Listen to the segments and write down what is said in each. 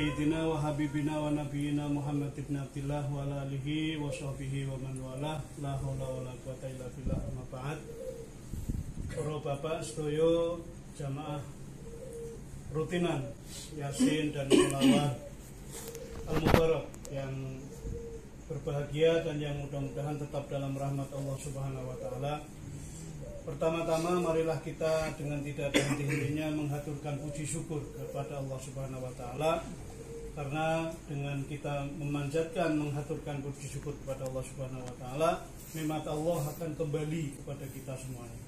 Sayyidina wa habibina wa nabiyina Muhammad ibn Abdillah wa ala alihi wa sahbihi wa man walah, la haula wa la quwata illa billah, amma ba'd. Para bapak sedaya jamaah rutinan Yasin dan sholawat al-mubarak yang berbahagia dan yang mudah-mudahan tetap dalam rahmat Allah Subhanahu wa taala. Pertama-tama marilah kita dengan tidak ada henti-hentinya menghaturkan puji syukur kepada Allah Subhanahu wa taala, karena dengan kita memanjatkan menghaturkan puji syukur kepada Allah Subhanahu wa taala, nikmat Allah akan kembali kepada kita semuanya.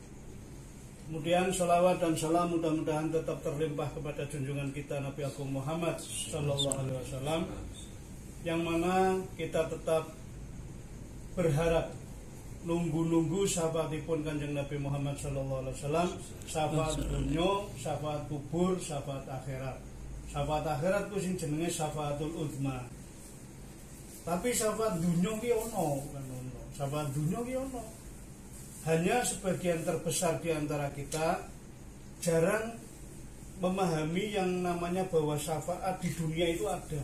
Kemudian sholawat dan salam mudah-mudahan tetap terlimpah kepada junjungan kita Nabi Agung Muhammad sallallahu alaihi wasallam, yang mana kita tetap berharap nunggu syafaatipun Kanjeng Nabi Muhammad sallallahu alaihi wasallam, syafaat dunya, syafaat kubur, syafaat akhirat. Syafaat akhirat ku sing jenenge syafaatul uzma. Tapi syafaat dunya ki ono, kan ono. Syafaat dunya ki ono. Hanya sebagian terbesar di antara kita jarang memahami yang namanya bahwa syafaat di dunia itu ada.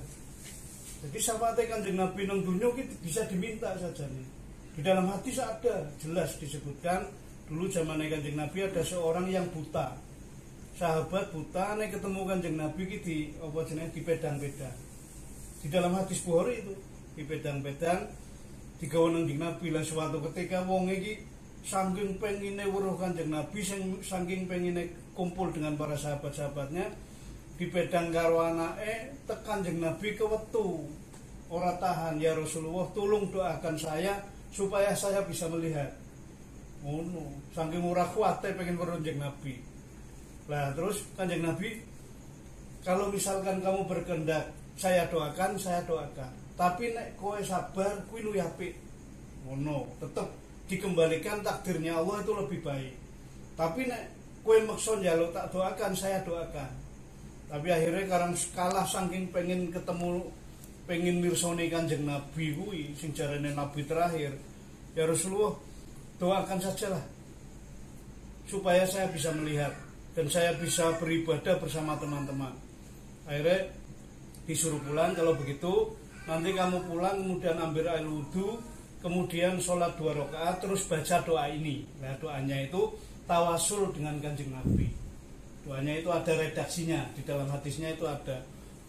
Jadi syafaat Kanjeng Nabi nang dunya ki bisa diminta saja nih. Di dalam hadis ada jelas disebutkan dulu zaman Kanjeng Nabi ada seorang yang buta, sahabat buta, nek ketemu Kanjeng Nabi di apa jenenge di pedang-pedang. Di dalam hadis Bukhari itu di pedang-pedang digawe nang Nabi. Lah suatu ketika wong iki saking pengine weruh Kanjeng Nabi, saking pengine kumpul dengan para sahabat-sahabatnya di pedang karo anake, tekan Kanjeng Nabi kewetu. Ora tahan, ya Rasulullah tolong doakan saya supaya saya bisa melihat. Oh no, saking murah kuate pengen weruh Kanjeng Nabi. Lah terus Kanjeng Nabi, kalau misalkan kamu berkehendak saya doakan. Tapi nek kowe sabar kuwi luwih apik. Oh no, tetep dikembalikan takdirnya Allah itu lebih baik. Tapi nek kowe maksa njaluk tak doakan, saya doakan. Tapi akhirnya karena kalah saking pengen ketemu, pengen mirsani Kanjeng Nabi kuwi sing jarane Nabi terakhir, ya Rasulullah doakan sajalah supaya saya bisa melihat dan saya bisa beribadah bersama teman-teman. Akhirnya disuruh pulang. Kalau begitu nanti kamu pulang kemudian ambil air wudu, kemudian sholat 2 rakaat, terus baca doa ini. Nah doanya itu tawasul dengan Kanjeng Nabi. Doanya itu ada redaksinya, di dalam hadisnya itu ada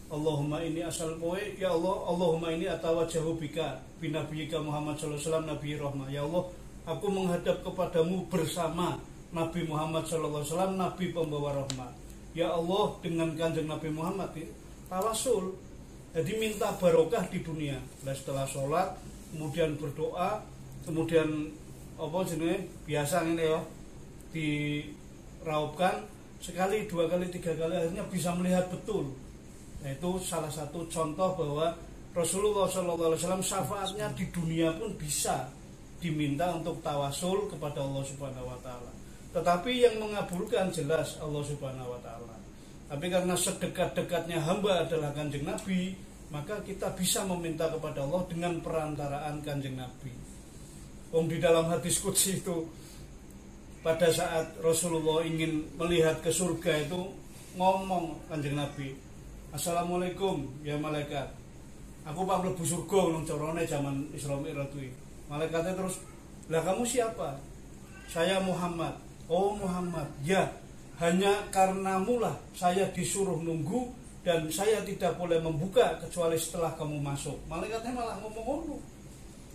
Allahumma ini asal kowe, ya Allah, Allahumma ini atawajahu bika binabiyika Muhammad sallallahu alaihi wasallam nabi rahmah. Ya Allah, aku menghadap kepadamu bersama Nabi Muhammad sallallahu alaihi wasallam, nabi pembawa rahmat. Ya Allah, dengan Kanjeng Nabi Muhammad tawasul. Jadi minta barokah di dunia. Nah, setelah sholat kemudian berdoa, kemudian apa jenenge biasa ngene ya, diraupkan sekali, 2 kali, 3 kali, akhirnya bisa melihat betul. Nah, itu salah satu contoh bahwa Rasulullah SAW syafaatnya di dunia pun bisa diminta untuk tawasul kepada Allah Subhanahu wa taala. Tetapi yang mengabulkan jelas Allah Subhanahu wa taala. Tapi karena sedekat-dekatnya hamba adalah Kanjeng Nabi, maka kita bisa meminta kepada Allah dengan perantaraan Kanjeng Nabi. Di dalam hadis qudsi itu, pada saat Rasulullah ingin melihat ke surga itu ngomong Kanjeng Nabi, Assalamualaikum ya malaikat, aku pak mlebu surga nang carane zaman Isra Mi'raj kuwi. Malaikatnya terus, "Lah kamu siapa?" "Saya Muhammad." "Oh Muhammad, ya hanya karenamu lah saya disuruh nunggu dan saya tidak boleh membuka kecuali setelah kamu masuk." Malaikatnya malah ngomong ngono.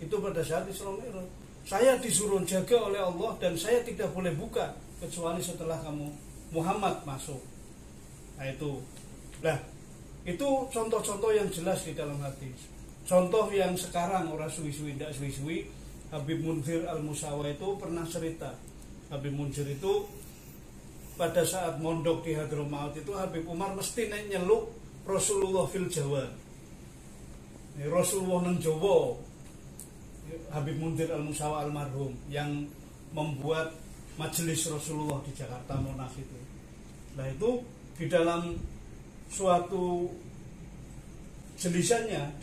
Itu pada saat Isra Mi'raj. Saya disuruh jaga oleh Allah dan saya tidak boleh buka kecuali setelah kamu Muhammad masuk. Nah itu. Nah, itu contoh-contoh yang jelas di dalam hadis. Contoh yang sekarang orang suwi-suwi, tidak suwi-suwi. Habib Munzir Al-Musawa itu pernah cerita. Habib Munzir itu pada saat mondok di Hadramaut itu Habib Umar mesti nyeluk Rasulullah fil Jawa. Rasulullah nang Jawa. Habib Munzir Al-Musawa almarhum yang membuat majelis Rasulullah di Jakarta Monas itu. Nah itu di dalam suatu jelisannya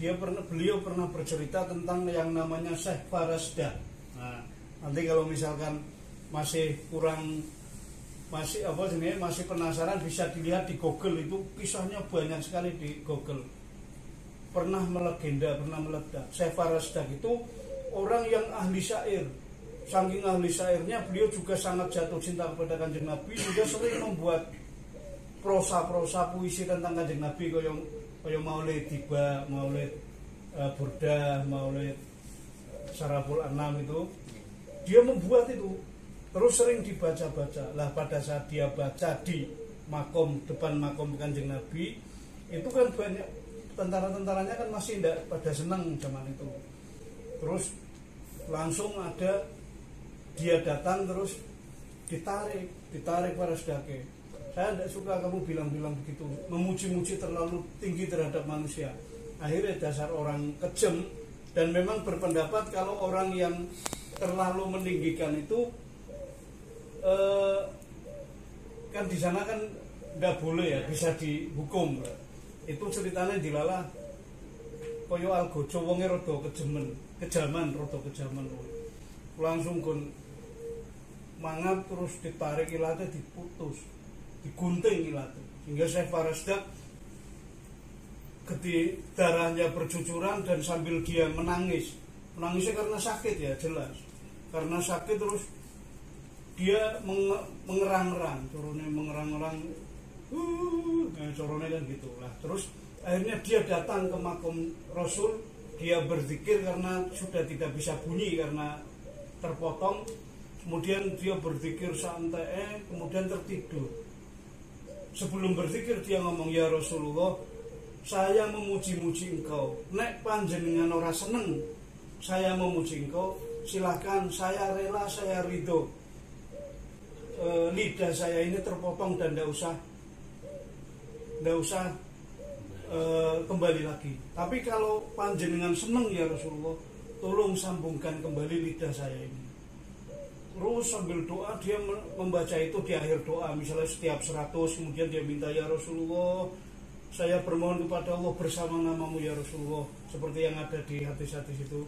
beliau pernah bercerita tentang yang namanya Syekh Farasdah. Nah, nanti kalau misalkan masih masih penasaran bisa dilihat di Google, itu kisahnya banyak sekali di Google. pernah melegenda, pernah meledak. Syekh Farasdak itu orang yang ahli syair. Saking ahli syairnya, beliau juga sangat jatuh cinta kepada Kanjeng Nabi, juga sering membuat prosa-prosa puisi tentang Kanjeng Nabi, kaya Maulid Tiba, Maulid Burdah, Maulid Saraful Anam itu. Dia membuat itu, terus sering dibaca-baca. Lah pada saat dia baca di makom, depan makom Kanjeng Nabi, itu kan banyak tentara-tentaranya kan masih tidak pada senang zaman itu. Terus langsung ada dia datang, terus ditarik Farasdake. Saya tidak suka kamu bilang-bilang begitu, memuji-muji terlalu tinggi terhadap manusia. Akhirnya dasar orang kejam, dan memang berpendapat kalau orang yang terlalu meninggikan itu kan di sana kan tidak boleh ya, bisa dihukum. Itu ceritanya dilala koyo algojo wonge rada kejaman langsung kon mangap, terus ditarik ilate, diputus, digunting ilate, sehingga Syekh Farasdak ketika darahnya bercucuran dan sambil dia menangisnya karena sakit ya, jelas karena sakit, terus dia mengerang-erang, corone kan gitu lah. Terus akhirnya dia datang ke makom Rasul, dia berzikir karena sudah tidak bisa bunyi karena terpotong. Kemudian dia berzikir santai, kemudian tertidur. Sebelum berzikir dia ngomong, ya Rasulullah, saya memuji-muji engkau. Nek panjenengan ora seneng saya memuji engkau, silahkan, saya rela, saya ridho. Lidah saya ini terpotong dan tidak usah kembali lagi. Tapi kalau panjenengan seneng ya Rasulullah, tolong sambungkan kembali lidah saya ini. Terus sambil doa dia membaca itu di akhir doa, misalnya setiap 100, kemudian dia minta, ya Rasulullah, saya bermohon kepada Allah bersama namamu ya Rasulullah, seperti yang ada di hadis-hadis itu.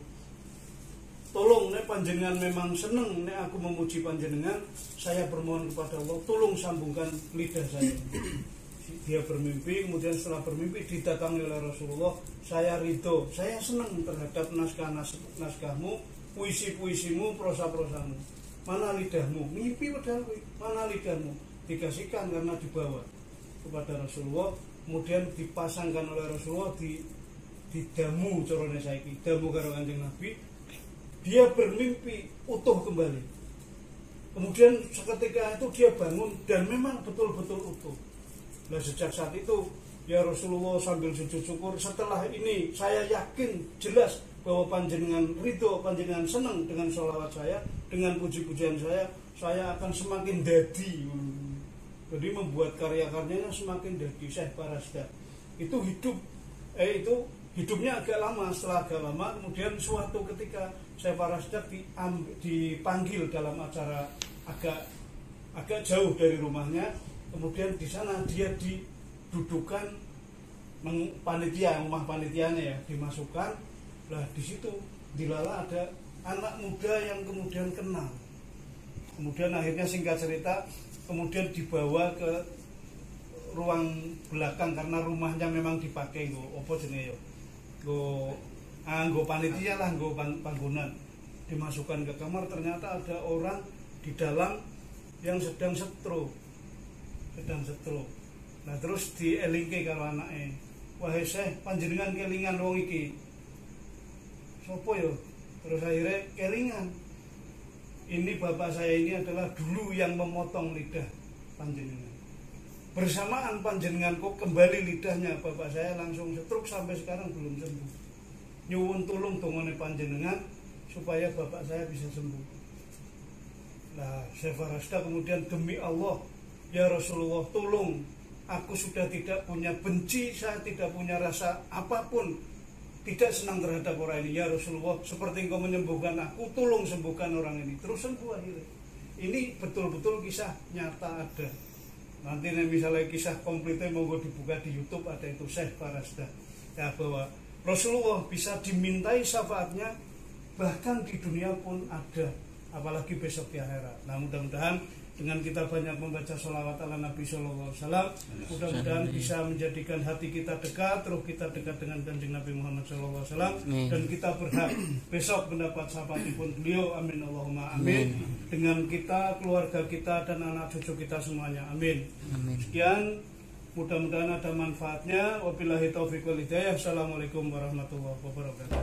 Tolong, nek panjenengan memang seneng nek aku memuji panjenengan, saya bermohon kepada Allah, tolong sambungkan lidah saya. Dia bermimpi, kemudian setelah bermimpi didatangi oleh Rasulullah, saya ridho, saya senang terhadap naskah-naskahmu, puisi-puisimu, prosa-prosamu. Mana lidahmu? Mimpi padahal, mana lidahmu? Dikasihkan karena dibawa kepada Rasulullah, kemudian dipasangkan oleh Rasulullah di damu, corone saiki, damu karo Kanjeng Nabi. Dia bermimpi utuh kembali. Kemudian seketika itu dia bangun dan memang betul-betul utuh. Nah sejak saat itu ya Rasulullah sambil sujud syukur, setelah ini saya yakin jelas bahwa panjenengan ridho, panjenengan senang dengan sholawat saya, dengan puji-pujian saya akan semakin dadi. Jadi membuat karya-karyanya semakin dadi. Syekh Farasdak itu hidupnya agak lama. Setelah agak lama, kemudian suatu ketika Syekh Farasdak dipanggil dalam acara agak jauh dari rumahnya. Kemudian di sana dia didudukan panitia, rumah panitianya ya, dimasukkan. Lah di situ dilala ada anak muda yang kemudian kenal. Kemudian akhirnya singkat cerita, kemudian dibawa ke ruang belakang karena rumahnya memang dipakai nggo panitia lah, nggo panggonan. Dimasukkan ke kamar, ternyata ada orang di dalam yang sedang stroke. Nah terus dielingke kalau anaknya, wahai Syekh, panjenengan kelingan wong iki. Sopo yo? Terus akhirnya kelingan. Ini bapak saya ini adalah dulu yang memotong lidah panjenengan. Bersamaan panjenengan kok kembali lidahnya, bapak saya langsung stroke sampai sekarang belum sembuh. Nyuwun tulung dongane panjenengan supaya bapak saya bisa sembuh. Nah, Syekh Farasdak kemudian, demi Allah, ya Rasulullah, tolong, aku sudah tidak punya benci, saya tidak punya rasa apapun, tidak senang terhadap orang ini. Ya Rasulullah, seperti engkau menyembuhkan aku, tolong sembuhkan orang ini. Terus sembuh akhirnya. Ini betul-betul kisah nyata ada. Nanti misalnya kisah komplitnya mau dibuka di YouTube, ada itu Syekh Farasdak. Ya, bahwa Rasulullah bisa dimintai syafaatnya bahkan di dunia pun ada, apalagi besok di akhirat. Nah mudah-mudahan dengan kita banyak membaca sholawat ala Nabi Sallallahu Alaihi Wasallam, mudah-mudahan bisa menjadikan hati kita dekat, roh kita dekat dengan Kanjeng Nabi Muhammad Sallallahu Alaihi Wasallam, dan kita berhak besok mendapat syafaatipun beliau, amin Allahumma amin, dengan kita, keluarga kita, dan anak cucu kita semuanya, amin. Sekian, mudah-mudahan ada manfaatnya. Wabillahi taufiq wal hidayah. Assalamualaikum warahmatullahi wabarakatuh.